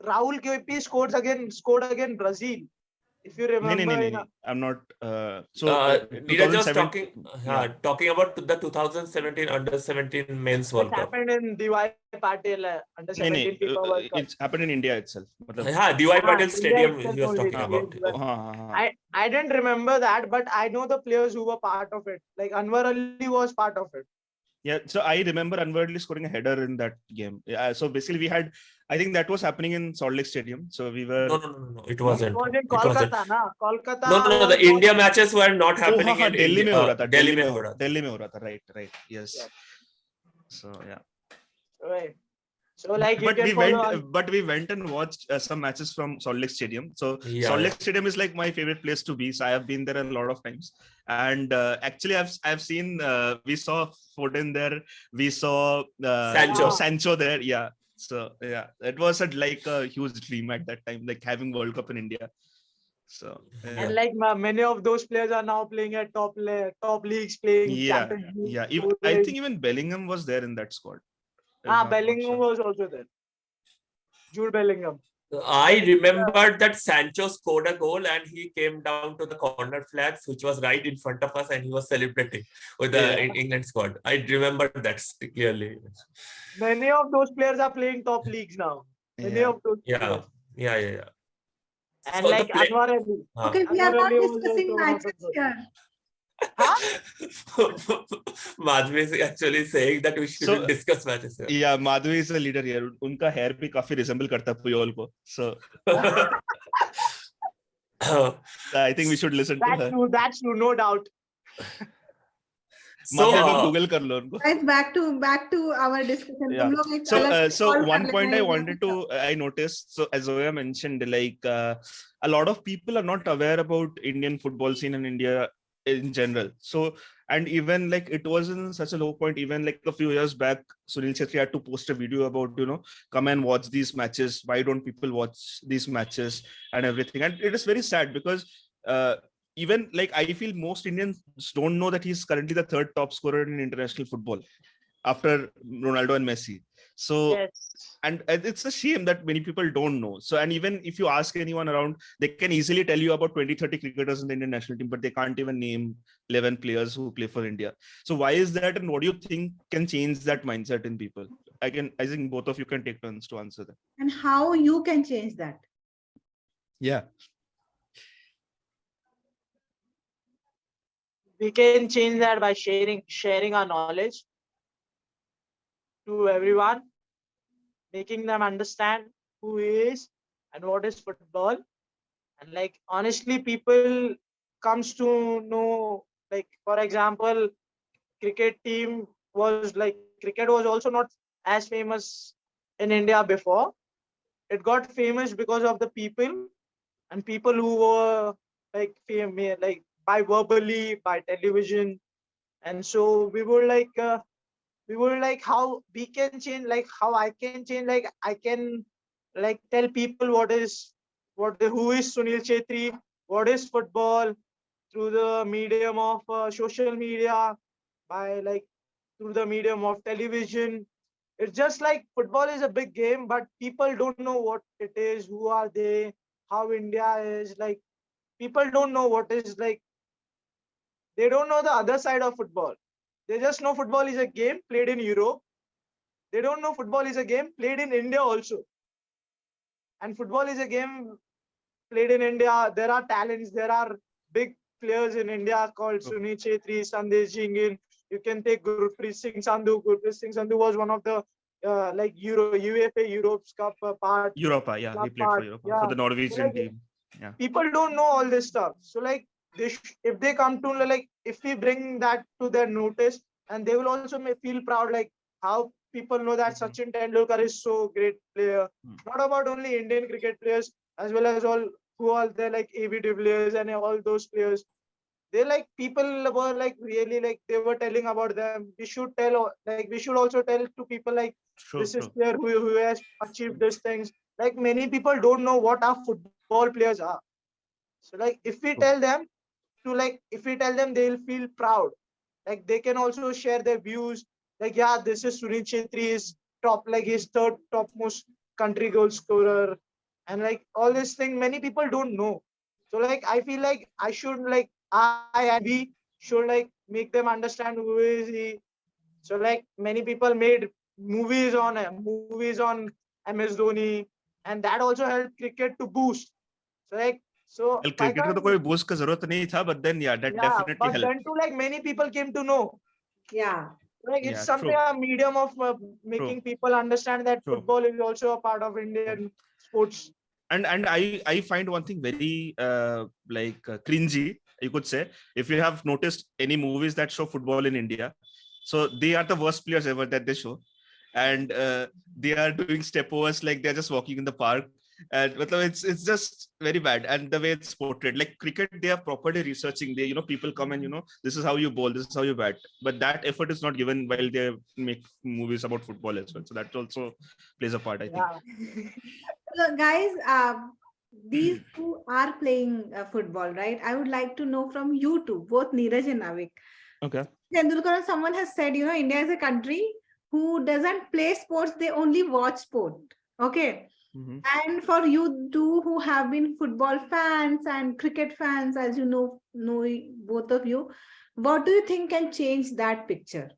Rahul KP scored again Brazil. If you No, no, remember, no, in no. I'm not. Neeraj was 2007. Yeah. talking about the 2017 under 17 men's it World Cup. happened in DY Patil under No, no. 17 FIFA World Cup. It's happened in India itself. मतलब, Yeah, DY Patil India Stadium itself he was only. talking They हाँ, about. played well. हाँ. I didn't remember that, but I know the players who were part of it. Like Anwar Ali was part of it. Yeah, so I remember Anwar Ali scoring a header in that game. Yeah, so basically we had, I think that was happening in Salt Lake Stadium. So we were, No. It no? It wasn't. was in It wasn't. Kolkata, na? Kolkata No. was The not. India matches were not Oh, happening हाँ, in Delhi India. में हो रहा था. Delhi में हो रहा था. दिल्ली में हो रहा था. Right. Yes. Yeah. So yeah. Right. So like you can follow. But we went and watched some matches from Salt Lake Stadium. So Yeah, Salt yeah. Lake Stadium is like my favorite place to be. So I have been there a lot of times. And actually, I've seen we saw Foden there. We saw Sancho there. Yeah. So yeah, it was like a huge dream at that time, like having World Cup in India. So And like many of those players are now playing at top leagues, playing yeah, Champions League. yeah. I think even Bellingham was there in that squad. Bellingham was also there. Jude Bellingham. I remember that Sancho scored a goal and he came down to the corner flags, which was right in front of us, and he was celebrating with the England squad. I remember that clearly. Many of those players are playing top leagues now. Many of those players. Yeah. And So like Anwar Ali. Okay, we are not discussing matches here. Madhavi is actually saying that we shouldn't discuss matches here. Yeah, Madhavi is a leader here. उनका hair भी काफी resemble करता है Puyol को. So I think we should listen to her. That's true, no doubt. So Google कर लो उनको. Guys, back to our discussion. Yeah. तुम लोग एक अलग So call one कर point लेना I noticed, so as Zoya mentioned, like a lot of people are not aware about Indian football scene in India in general. So, and even like it was in such a low point, even like a few years back, Sunil Chhetri had to post a video about, come and watch these matches. Why don't people watch these matches and everything? And it is very sad because even like I feel most Indians don't know that he's currently the third top scorer in international football after Ronaldo and Messi. So, yes. And it's a shame that many people don't know. So, and even if you ask anyone around, they can easily tell you about 20, 30 cricketers in the Indian national team, but they can't even name 11 players who play for India. So why is that? And what do you think can change that mindset in people? I think both of you can take turns to answer that. And how you can change that? Yeah. We can change that by sharing our knowledge to everyone, making them understand who is and what is football. And like honestly, people comes to know, like for example, cricket was also not as famous in India before. It got famous because of the people and people who were like fame, like by verbally, by television. And so we were like how we can change, like how I can change, like I can like tell people who is Sunil Chetri, what is football, through the medium of social media, by like through the medium of television. It's just like football is a big game, but people don't know what it is, who are they, how India is. Like people don't know what is like, they don't know the other side of football. They just know football is a game played in Europe. They don't know football is a game played in India also. And football is a game played in India. There are talents, there are big players in India called Sunil Chetri, Sandesh Jingin. You can take Gurpreet Singh Sandhu. Gurpreet Singh Sandhu was one of the like UEFA Europe's Cup part. Europa, yeah, Club he played for part. Europa for Yeah. the So Norwegian like team. Yeah. people don't know all this stuff. So like if they come to like if we bring that to their notice, and they will also feel proud, like how people know that Sachin Tendulkar is so great player. Not about only Indian cricket players, as well as all who are there like AB de Villiers and all those players. They like people were like really like they were telling about them. We should tell, like we should also tell to people like True, this is true. player who has achieved these things. Like many people don't know what our football players are. So like if we tell them if we tell them, they'll feel proud. Like they can also share their views. Like yeah, this is Sunil Chetri is top, like his third topmost country goal scorer, and like all this thing many people don't know. So like I feel like I should like I and we should like make them understand who is he. So like many people made movies on MS Dhoni, and that also helped cricket to boost. So like so Well, by cricket को तो can't कोई boost का जरूरत नहीं था, but then yeah, that yeah, definitely but then helped. too like many people came to know. Yeah. Like it's Yeah, something true, a medium of true, making people understand that true. football is also a part of True. Indian sports. And I find one thing very cringy, you could say. If you have noticed any movies that show football in India, so they are the worst players ever that they show, and they are doing step overs like they're just walking in the park, and it's just very bad. And the way it's portrayed, like cricket, they are properly researching. They, people come and this is how you bowl, this is how you bat, but that effort is not given while they make movies about football as well. So that also plays a part, I think. Yeah. So, guys, these two are playing football, right? I would like to know from you two, both Neeraj and Avik. Okay. Tendulkar, someone has said, India is a country who doesn't play sports, they only watch sport. Okay. Mhm. And for you two who have been football fans and cricket fans, as you know both of you, what do you think can change that picture?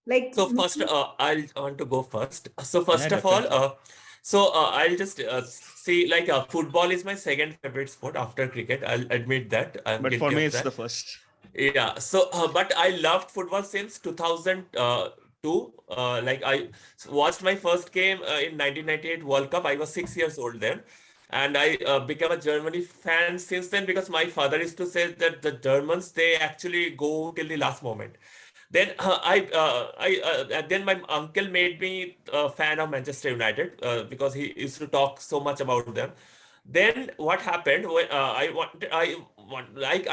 Like, So first, I'll want to go first. So Yeah, first of all, definitely. I'll just see like football is my second favorite sport after cricket. I'll admit that I'm But for guilty me, of it's the that. first. Yeah. So, but I loved football since 2002. Like I watched my first game in 1998 World Cup. I was 6 years old then. And I became a Germany fan since then because my father used to say that the Germans, they actually go till the last moment. Then then my uncle made me a fan of Manchester United because he used to talk so much about them. Then what happened when I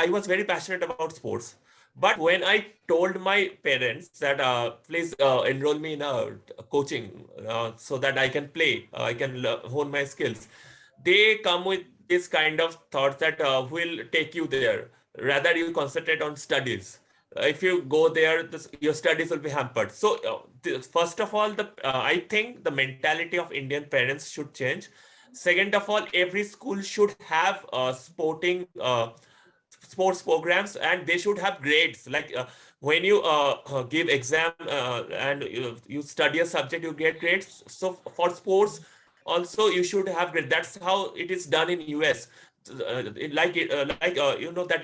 was very passionate about sports. But when I told my parents that please enroll me in a coaching so that I can play, I can hone my skills, they come with this kind of thought that will take you there. Rather, you concentrate on studies. If you go there, your studies will be hampered. So, first of all, I think the mentality of Indian parents should change. Second of all, every school should have sports programs, and they should have grades. Like when you give exam and you study a subject, you get grades. So for sports, also you should have grades. That's how it is done in US. That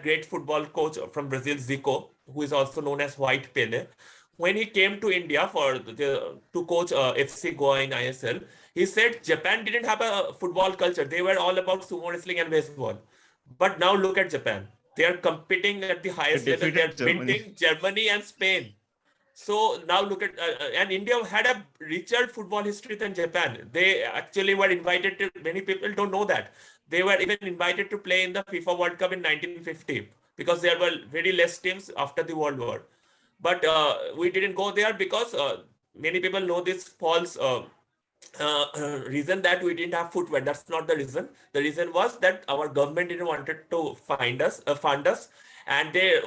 great football coach from Brazil, Zico, who is also known as White Pele. When he came to India to coach FC Goa in ISL, he said Japan didn't have a football culture. They were all about sumo wrestling and baseball. But now look at Japan. They are competing at the They highest level. They defeated are Germany. beating Germany and Spain. So now look at and India had a richer football history than Japan. They actually were invited to, many people don't know that. They were even invited to play in the FIFA World Cup in 1950 because there were very less teams after the World War. But we didn't go there because many people know this false reason that we didn't have footwear. That's not the reason. The reason was that our government didn't wanted to fund us, and they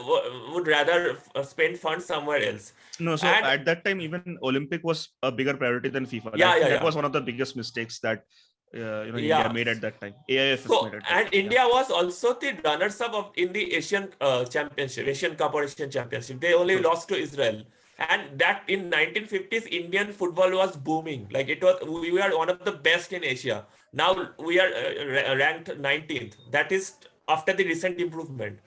would rather spend funds somewhere else. No, so And at that time, even Olympic was a bigger priority than FIFA. yeah, I think yeah, that yeah. was one of the biggest mistakes that India Yeah. made at that time. AIFF So, made at that and time. India was also the runners-up in the Asian Championship, Asian Cup or Asian Championship. They only True. lost to Israel. And that in 1950s, Indian football was booming. Like we were one of the best in Asia. Now we are ranked 19th. That is after the recent improvement.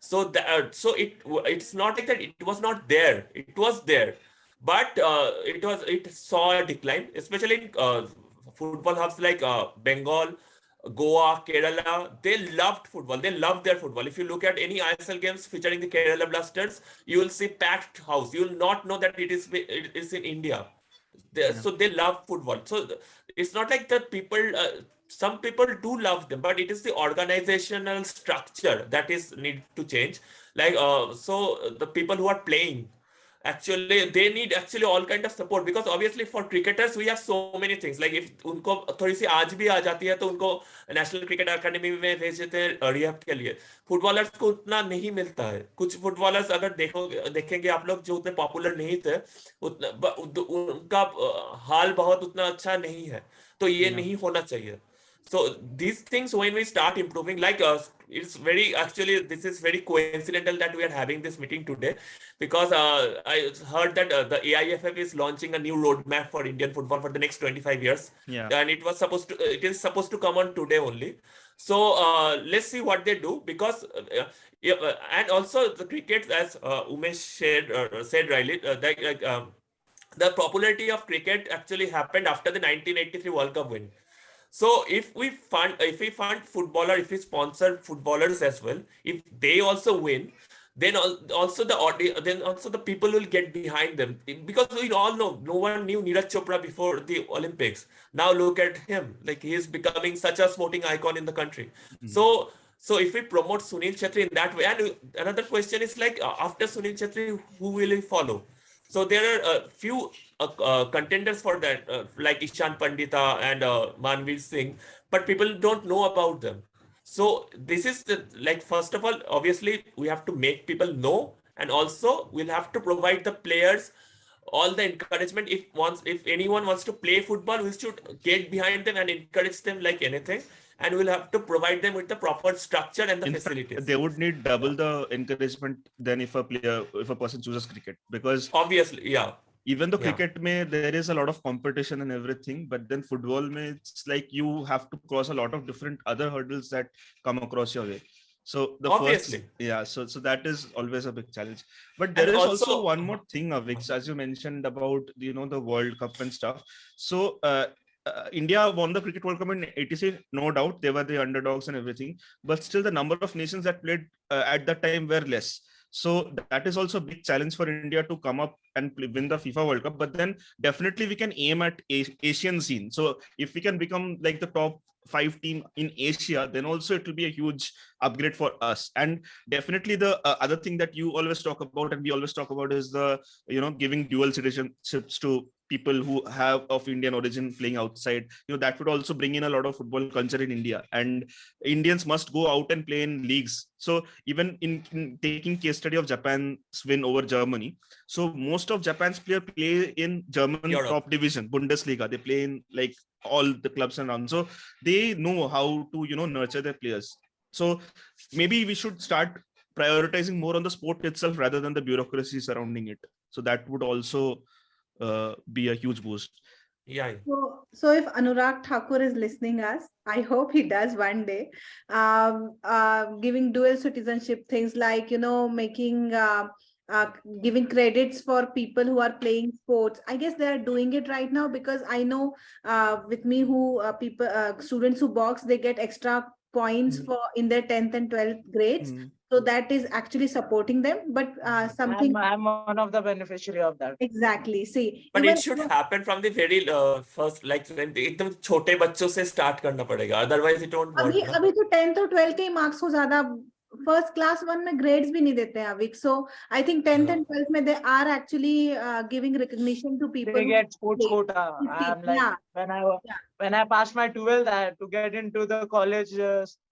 So it's not like that. It was not there. It was there, but it saw a decline, especially in football hubs like Bengal, Goa, Kerala. They loved football. They loved their football. If you look at any ISL games featuring the Kerala Blasters, you will see packed house. You will not know that it is in India. Yeah. So they love football. So it's not like that people. Some people do love them, but it is the organizational structure that is need to change. Like so the people who are playing, actually they need actually all kind of support, because obviously for cricketers we have so many things. Like if उनको थोड़ी सी आज भी आ जाती है तो उनको national cricket academy में भेज देते हैं रिहैब के लिए. फुटबॉलर्स को उतना नहीं मिलता है. कुछ फुटबॉलर्स अगर देखेंगे आप लोग जो उतने पॉपुलर नहीं थे, उनका हाल बहुत उतना अच्छा नहीं है. तो ये नहीं होना चाहिए. So these things, when we start improving, like it's very, actually this is very coincidental that we are having this meeting today, because I heard that the AIFF is launching a new roadmap for Indian football for the next 25 years. Yeah. And it is supposed to come on today only. So let's see what they do, because and also the cricket, as Umesh said rightly, the popularity of cricket actually happened after the 1983 World Cup win. So if we fund footballer, if we sponsor footballers as well, if they also win, then also the people will get behind them, because we all know no one knew Neeraj Chopra before the Olympics. Now look at him, like he is becoming such a sporting icon in the country. So if we promote Sunil Chhetri in that way, and another question is like after Sunil Chhetri, who will we follow? So there are a few contenders for that, like Ishan Pandita and Manveer Singh, but people don't know about them. So this is like, first of all, obviously we have to make people know, and also we'll have to provide the players all the encouragement. If anyone wants to play football, we should get behind them and encourage them like anything. And we'll have to provide them with the proper structure and the facilities. Fact, they would need double the encouragement than if a person chooses cricket, because obviously, yeah. Even though cricket there is a lot of competition and everything, but then football it's like you have to cross a lot of different other hurdles that come across your way. So the obviously, so that is always a big challenge. But there is also one more thing, Avik, as you mentioned about the World Cup and stuff. So India won the Cricket World Cup in '86, no doubt. They were the underdogs and everything, but still the number of nations that played at that time were less. So that is also a big challenge for India to come up and win the FIFA World Cup. But then definitely we can aim at Asian scene. So if we can become like the top 5 team in Asia, then also it will be a huge upgrade for us. And definitely the other thing that you always talk about and we always talk about is the giving dual citizenships to people who have of Indian origin playing outside. That would also bring in a lot of football culture in India, and Indians must go out and play in leagues. So even in taking case study of Japan's win over Germany, so most of Japan's players play in German top division, Bundesliga. They play in like all the clubs around, so they know how to nurture their players. So maybe we should start prioritizing more on the sport itself rather than the bureaucracy surrounding it. So that would also be a huge boost. Yeah. So if Anurag Thakur is listening us, I hope he does one day, giving dual citizenship, things like making giving credits for people who are playing sports. I guess they are doing it right now, because I know with me who students who box, they get extra points for in their 10th and 12th grades. So that is actually supporting them. But something I'm one of the beneficiary of that. exactly. See, But even it should happen from the very first, like when एकदम छोटे बच्चों से start करना पड़ेगा. Otherwise, it won't work. अभी तो 10th और 12th के ही मार्क्स को ज्यादा फर्स्ट क्लास 1 में ग्रेड्स भी नहीं देते हैं अविक. सो I think 10th and 12th में they are actually giving recognition to people They who get sports quota. I'm like, yeah. when I passed my 12th, to get into the college,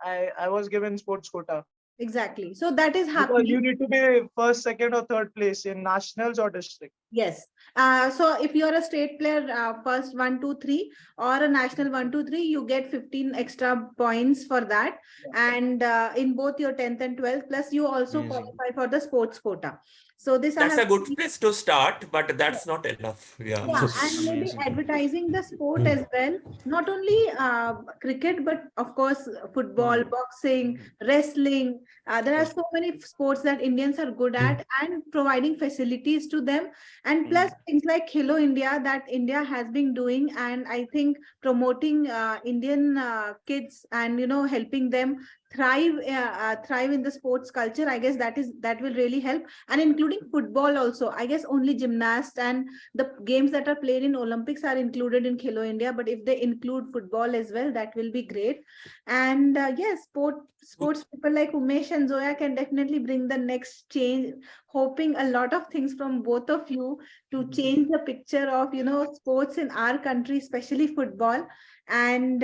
I was given sports quota. Exactly. So that is Because happening. you need to be first, second, or third place in nationals or district. Yes. So if you're a state player, first 1, 2, 3, or a national 1, 2, 3, you get 15 extra points for that. Yeah. And in both your 10th and 12th, plus you also qualify for the sports quota. So this That's a good place to start, but that's not enough. Yeah. And maybe advertising the sport as well. Not only cricket, but of course, football, boxing, wrestling. There are so many sports that Indians are good at, and providing facilities to them. And plus things like Hello India that India has been doing, and I think promoting Indian kids and helping them thrive in the sports culture. I guess that will really help, and including football also. I guess only gymnasts and the games that are played in Olympics are included in Khelo India, but if they include football as well, that will be great. And yes, sports people like Umesh and Zoya can definitely bring the next change. Hoping a lot of things from both of you to change the picture of sports in our country, especially football. And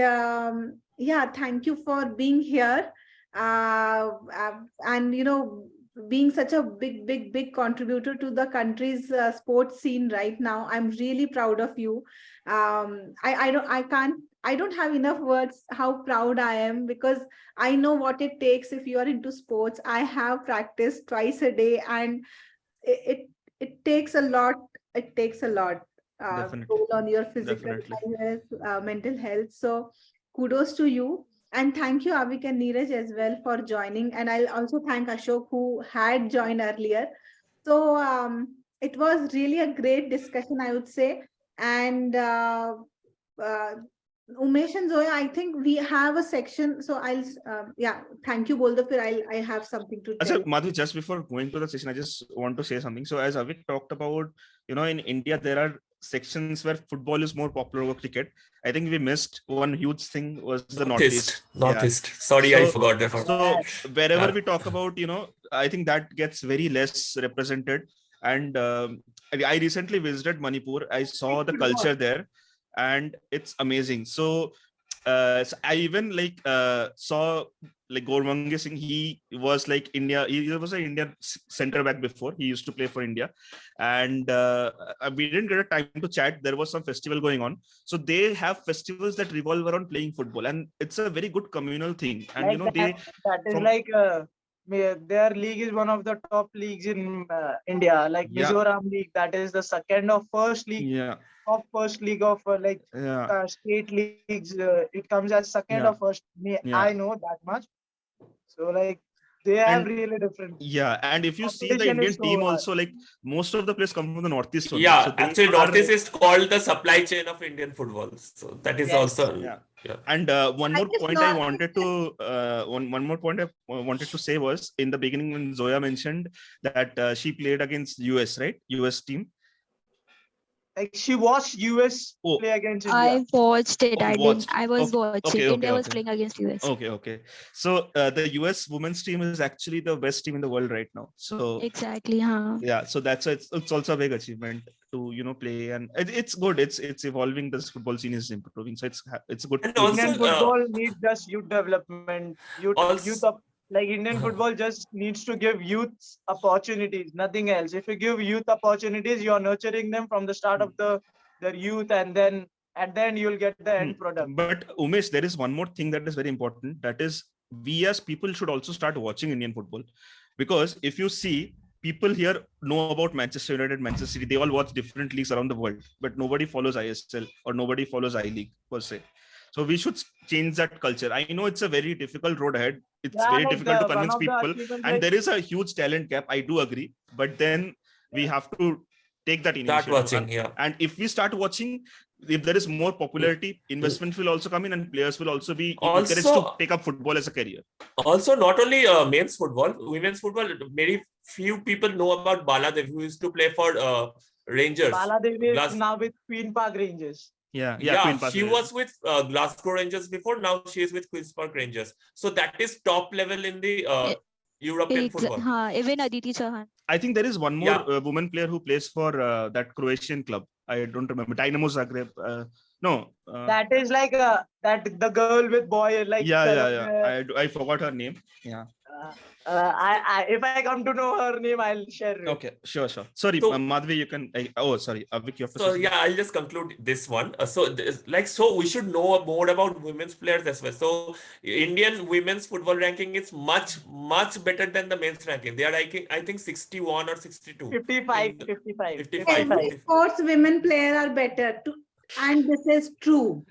yeah, thank you for being here, and being such a big contributor to the country's sports scene right now. I'm really proud of you. I don't have enough words how proud I am, because I know what it takes if you are into sports. I have practiced twice a day, and it takes a lot. It takes a lot toll on your physical as well as mental health. So kudos to you. And thank you, Avik and Neeraj, as well for joining. And I'll also thank Ashok, who had joined earlier. So it was really a great discussion, I would say. And Umesh and Zoya, I think we have a section. So I'll, thank you both of you. I have something to tell. Madhu, just before going to the session, I just want to say something. So as Avik talked about, in India, there are sections where football is more popular over cricket. I think we missed one huge thing was the Northeast. Sorry, I forgot that. So wherever we talk about, I think that gets very less represented. And I recently visited Manipur. I saw the culture there, and it's amazing. So I even saw Gaurav Singh. He was India. He was an Indian center back before. He used to play for India, and we didn't get a time to chat. There was some festival going on, so they have festivals that revolve around playing football, and it's a very good communal thing. And their league is one of the top leagues in India, like Mizoram League. That is the second or first league. Top first league of state leagues. It comes as second or first. I know that much. So they have really different. And if you see the Indian team also, most of the players come from the Northeast. So actually Northeast is called the supply chain of Indian football. So that is also. And one more point I wanted to say was, in the beginning when Zoya mentioned that she played against US, right? US team. She watched US play against India. I watched it. I was watching. India was playing against US. Okay. So the US women's team is actually the best team in the world right now. So exactly, so that's it's also a big achievement to play, and it's good. It's evolving. This football scene is improving. So it's good. And also, football needs just youth development. Indian football just needs to give youth opportunities, nothing else. If you give youth opportunities, you are nurturing them from the start of their youth, and then at the end you'll get the end product. But Umesh, there is one more thing that is very important. That is, we as people should also start watching Indian football, because if you see, people here know about Manchester United, Manchester City. They all watch different leagues around the world, but nobody follows ISL or nobody follows I League per se. So we should change that culture. I know it's a very difficult road ahead. It's very difficult to convince people, and there is a huge talent gap. I do agree, but then we have to take that initiative. Start watching, And if we start watching, if there is more popularity, investment will also come in, and players will also be encouraged to take up football as a career. Also, not only men's football, women's football, very few people know about Baladevi, who used to play for Rangers. Baladevi is now with Queen Park Rangers. Yeah, Queen Park she was with Glasgow Rangers before. Now she is with Queen's Park Rangers. So that is top level in the European football. Even Aditi Chauhan. I think there is one more woman player who plays for that Croatian club. I don't remember. Dynamo Zagreb. No. That is like that the girl with boy like. Yeah. I forgot her name. Yeah. If I come to know her name, I'll share it. Okay, sure. Sorry, So, Madhavi, you can. Sorry, Avik, you have to. So I'll just conclude this one. So we should know more about women's players as well. So Indian women's football ranking is much better than the men's ranking. They are I think 61 or 62. 55. Every sports women player are better too, and this is true.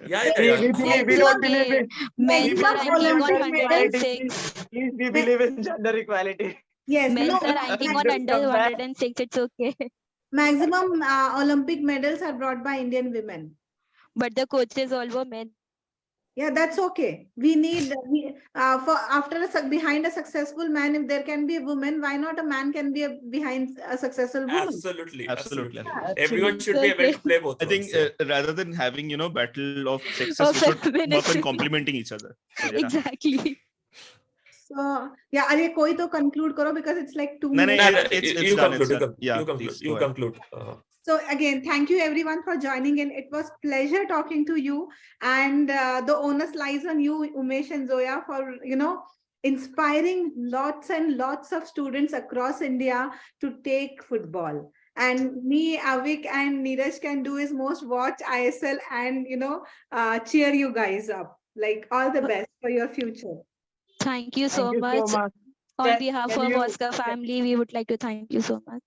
Yeah. We don't believe in men's are ranking on 106. Please, we believe in gender equality. Yes, Men's are ranking on under 106. It's okay. Maximum Olympic medals are brought by Indian women. But the coaches all were men. Yeah, that's okay. We need behind a successful man, if there can be a woman, why not a man can be behind a successful woman? Absolutely. Yeah, Everyone should be able to play both. I think rather than having battle of sexes, we should work on complementing each other. So, yeah. Exactly. So yeah, Arya, koi to conclude karo because it's like 2 No, minutes. it's done. You conclude. So again, thank you everyone for joining in. It was pleasure talking to you, and the onus lies on you, Umesh and Zoya, for inspiring lots and lots of students across India to take football. And me, Avik, and Neeraj can do is most watch ISL and cheer you guys up. Like all the best for your future. Thank you so much. On behalf of Oscar family, we would like to thank you so much.